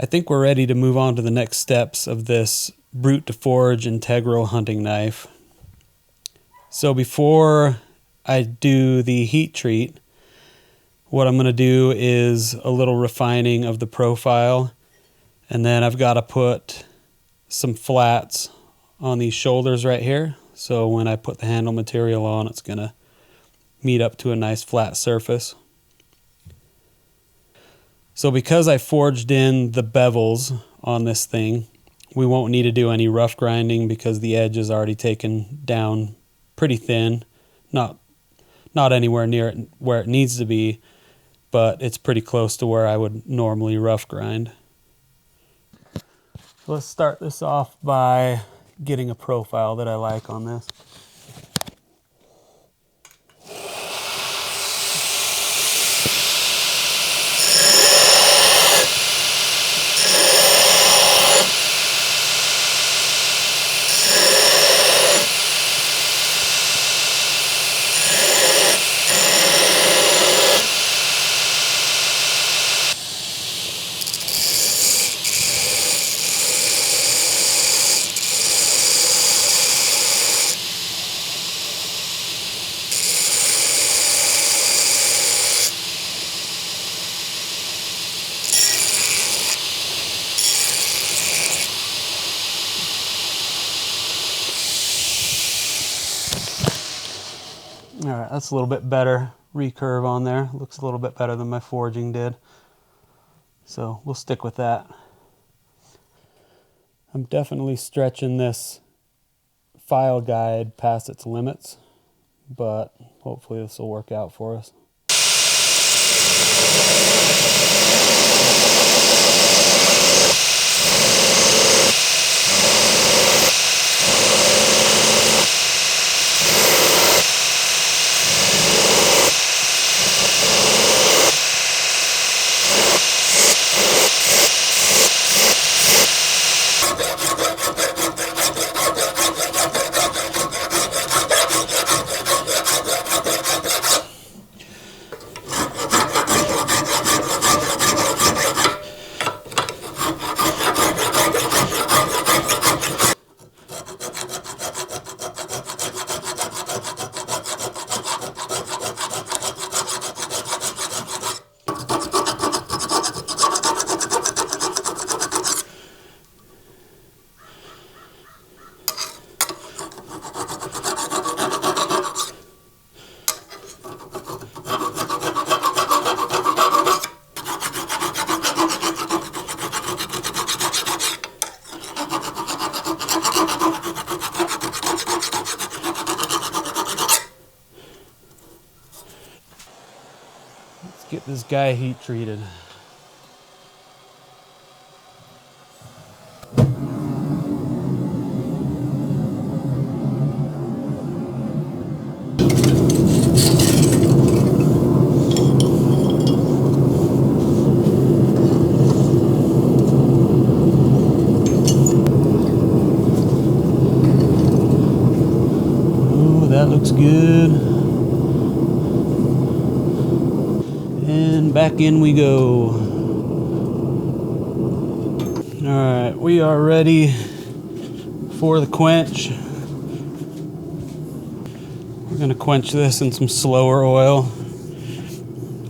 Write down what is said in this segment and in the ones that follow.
I think we're ready to move on to the next steps of this Brut to Forge integral hunting knife. So before I do the heat treat, what I'm going to do is a little refining of the profile, and then I've got to put some flats on these shoulders right here. So when I put the handle material on, it's going to meet up to a nice flat surface. So because I forged in the bevels on this thing, we won't need to do any rough grinding because the edge is already taken down pretty thin. Not anywhere near it where it needs to be, but it's pretty close to where I would normally rough grind. So let's start this off by getting a profile that I like on this. All right, that's a little bit better recurve on there. Looks a little bit better than my forging did. So we'll stick with that. I'm definitely stretching this file guide past its limits, but hopefully this will work out for us. Get this guy heat treated. Ooh, that looks good. And back in we go. Alright, we are ready for the quench. We're going to quench this in some slower oil.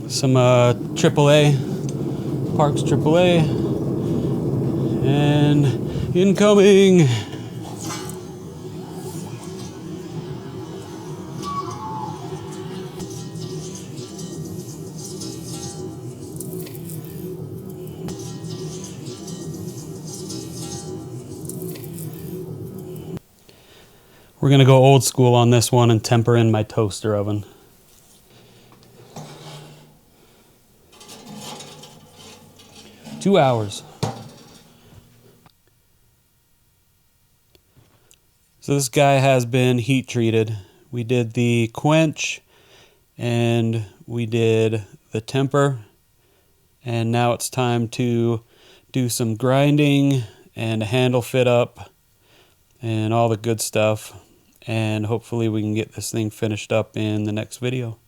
Some AAA, Parks AAA. And incoming! We're going to go old school on this one and temper in my toaster oven. Two hours. So this guy has been heat treated. We did the quench and we did the temper. And now it's time to do some grinding and a handle fit up and all the good stuff. And hopefully we can get this thing finished up in the next video.